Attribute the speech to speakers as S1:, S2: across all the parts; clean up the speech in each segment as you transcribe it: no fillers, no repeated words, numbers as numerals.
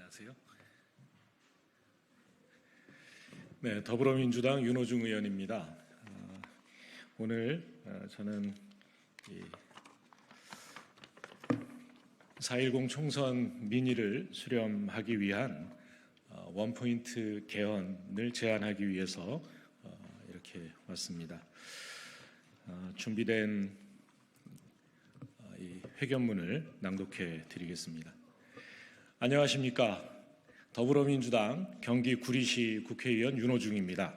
S1: 안녕하세요. 네, 더불어민주당 윤호중 의원입니다. 오늘 저는 4.10 총선 민의를 수렴하기 위한 원포인트 개헌을 제안하기 위해서 이렇게 왔습니다. 준비된 이 회견문을 낭독해 드리겠습니다. 안녕하십니까. 더불어민주당 경기 구리시 국회의원 윤호중입니다.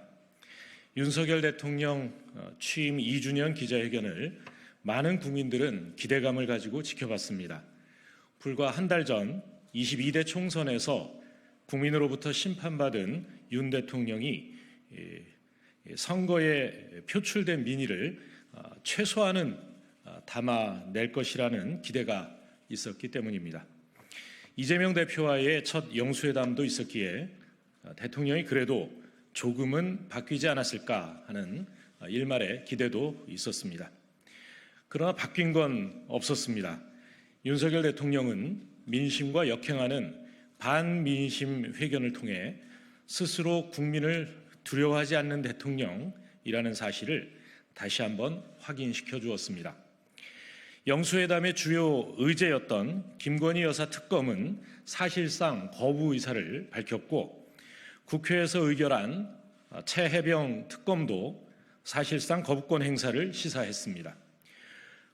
S1: 윤석열 대통령 취임 2주년 기자회견을 많은 국민들은 기대감을 가지고 지켜봤습니다. 불과 한 달 전 22대 총선에서 국민으로부터 심판받은 윤 대통령이 선거에 표출된 민의를 최소한은 담아낼 것이라는 기대가 있었기 때문입니다. 이재명 대표와의 첫 영수회담도 있었기에 대통령이 그래도 조금은 바뀌지 않았을까 하는 일말의 기대도 있었습니다. 그러나 바뀐 건 없었습니다. 윤석열 대통령은 민심과 역행하는 반민심 회견을 통해 스스로 국민을 두려워하지 않는 대통령이라는 사실을 다시 한번 확인시켜 주었습니다. 영수회담의 주요 의제였던 김건희 여사 특검은 사실상 거부 의사를 밝혔고, 국회에서 의결한 최혜병 특검도 사실상 거부권 행사를 시사했습니다.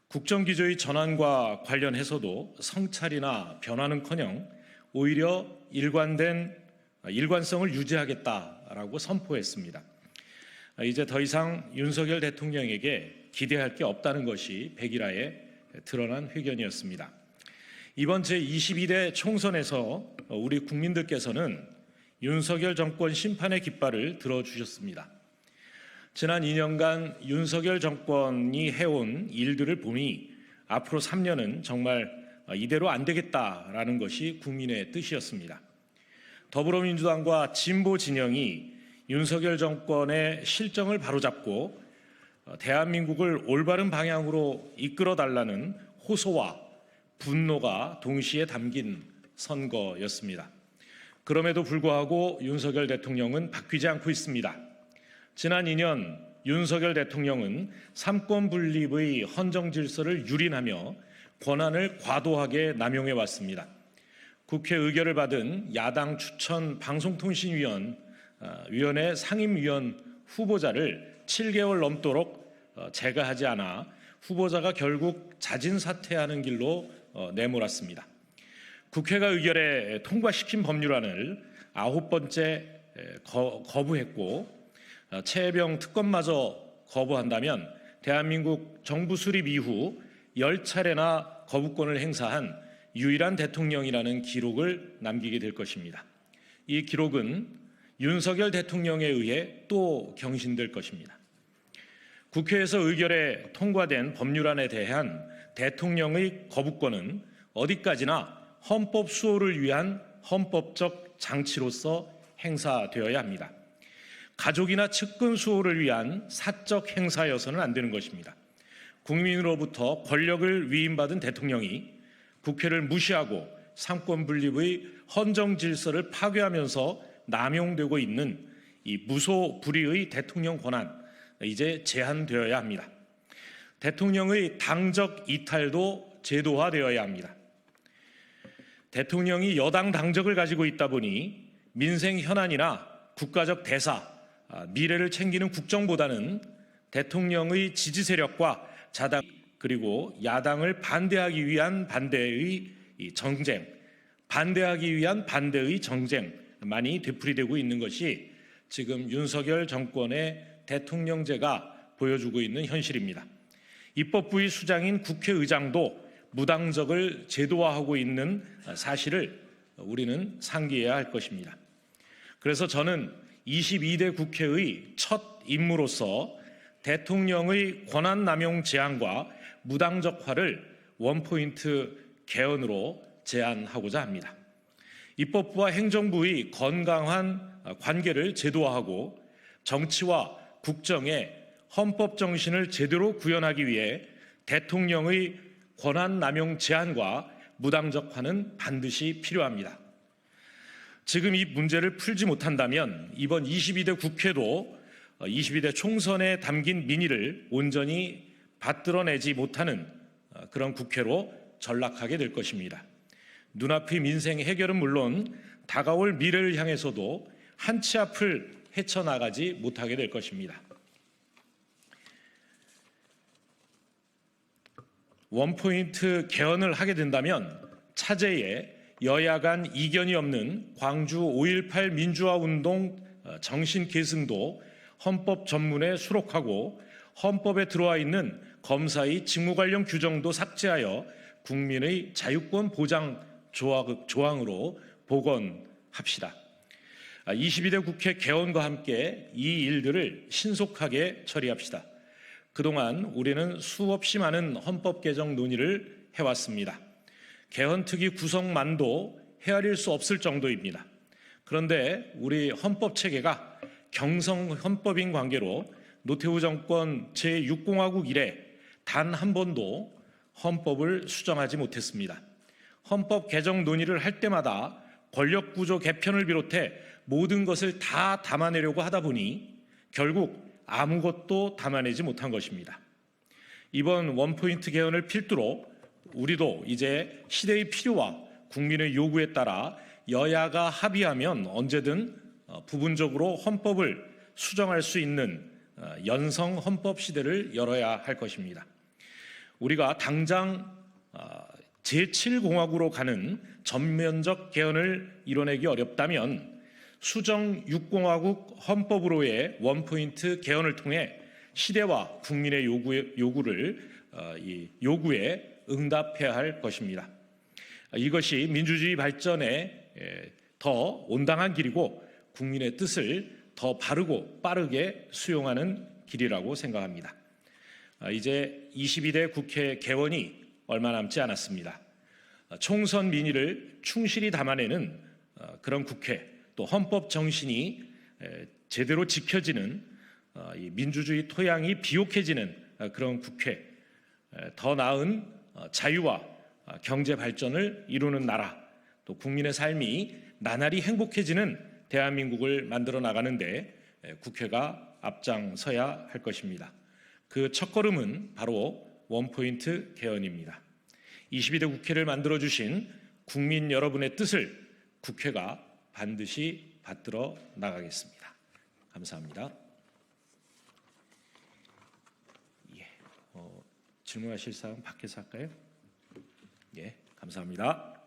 S1: 국정기조의 전환과 관련해서도 성찰이나 변화는커녕 오히려 일관성을 유지하겠다라고 선포했습니다. 이제 더 이상 윤석열 대통령에게 기대할 게 없다는 것이 백일화에 드러난 회견이었습니다. 이번 제22대 총선에서 우리 국민들께서는 윤석열 정권 심판의 깃발을 들어주셨습니다. 지난 2년간 윤석열 정권이 해온 일들을 보니 앞으로 3년은 정말 이대로 안 되겠다라는 것이 국민의 뜻이었습니다. 더불어민주당과 진보 진영이 윤석열 정권의 실정을 바로잡고 대한민국을 올바른 방향으로 이끌어달라는 호소와 분노가 동시에 담긴 선거였습니다. 그럼에도 불구하고 윤석열 대통령은 바뀌지 않고 있습니다. 지난 2년 윤석열 대통령은 삼권 분립의 헌정 질서를 유린하며 권한을 과도하게 남용해 왔습니다. 국회 의결을 받은 야당 추천 방송통신위원회 상임위원 후보자를 7개월 넘도록 제거하지 않아 후보자가 결국 자진 사퇴하는 길로 내몰았습니다. 국회가 의결에 통과시킨 법률안을 9번째 거부했고, 최혜병 특검마저 거부한다면 대한민국 정부 수립 이후 10차례나 거부권을 행사한 유일한 대통령이라는 기록을 남기게 될 것입니다. 이 기록은 윤석열 대통령에 의해 또 경신될 것입니다. 국회에서 의결에 통과된 법률안에 대한 대통령의 거부권은 어디까지나 헌법 수호를 위한 헌법적 장치로서 행사되어야 합니다. 가족이나 측근 수호를 위한 사적 행사여서는 안 되는 것입니다. 국민으로부터 권력을 위임받은 대통령이 국회를 무시하고 삼권 분립의 헌정 질서를 파괴하면서 남용되고 있는 이 무소불위의 대통령 권한, 이제 제한되어야 합니다. 대통령의 당적 이탈도 제도화되어야 합니다. 대통령이 여당 당적을 가지고 있다 보니 민생 현안이나 국가적 대사, 미래를 챙기는 국정보다는 대통령의 지지 세력과 자당 그리고 야당을 반대하기 위한 반대의 정쟁만이 되풀이되고 있는 것이 지금 윤석열 정권의 대통령제가 보여주고 있는 현실입니다. 입법부의 수장인 국회의장도 무당적을 제도화하고 있는 사실을 우리는 상기해야 할 것입니다. 그래서 저는 22대 국회의 첫 임무로서 대통령의 권한남용 제한과 무당적화를 원포인트 개헌으로 제안하고자 합니다. 입법부와 행정부의 건강한 관계를 제도화하고 정치와 국정의 헌법 정신을 제대로 구현하기 위해 대통령의 권한남용 제한과 무당적화는 반드시 필요합니다. 지금 이 문제를 풀지 못한다면 이번 22대 국회도 22대 총선에 담긴 민의를 온전히 받들어내지 못하는 그런 국회로 전락하게 될 것입니다. 눈앞의 민생 해결은 물론 다가올 미래를 향해서도 한 치 앞을 헤쳐나가지 못하게 될 것입니다. 원포인트 개헌을 하게 된다면 차제에 여야 간 이견이 없는 광주 5.18 민주화운동 정신계승도 헌법 전문에 수록하고 헌법에 들어와 있는 검사의 직무 관련 규정도 삭제하여 국민의 자유권 보장 조항으로 복원합시다. 22대 국회 개헌과 함께 이 일들을 신속하게 처리합시다. 그동안 우리는 수없이 많은 헌법 개정 논의를 해왔습니다. 개헌특위 구성만도 헤아릴 수 없을 정도입니다. 그런데 우리 헌법 체계가 경성 헌법인 관계로 노태우 정권 제6공화국 이래 단 한 번도 헌법을 수정하지 못했습니다. 헌법 개정 논의를 할 때마다 권력구조 개편을 비롯해 모든 것을 다 담아내려고 하다 보니 결국 아무것도 담아내지 못한 것입니다. 이번 원포인트 개헌을 필두로 우리도 이제 시대의 필요와 국민의 요구에 따라 여야가 합의하면 언제든 부분적으로 헌법을 수정할 수 있는 연성 헌법 시대를 열어야 할 것입니다. 우리가 당장 제7공화국으로 가는 전면적 개헌을 이뤄내기 어렵다면 수정 6공화국 헌법으로의 원포인트 개헌을 통해 시대와 국민의 요구에 응답해야 할 것입니다. 이것이 민주주의 발전에 더 온당한 길이고 국민의 뜻을 더 바르고 빠르게 수용하는 길이라고 생각합니다. 이제 22대 국회 개원이 얼마 남지 않았습니다. 총선 민의를 충실히 담아내는 그런 국회, 또 헌법 정신이 제대로 지켜지는 민주주의 토양이 비옥해지는 그런 국회, 더 나은 자유와 경제 발전을 이루는 나라, 또 국민의 삶이 나날이 행복해지는 대한민국을 만들어 나가는데 국회가 앞장서야 할 것입니다. 그 첫걸음은 바로 원포인트 개헌입니다. 22대 국회를 만들어주신 국민 여러분의 뜻을 국회가 반드시 받들어 나가겠습니다. 감사합니다. 질문하실 사항 밖에서 할까요? 예, 감사합니다.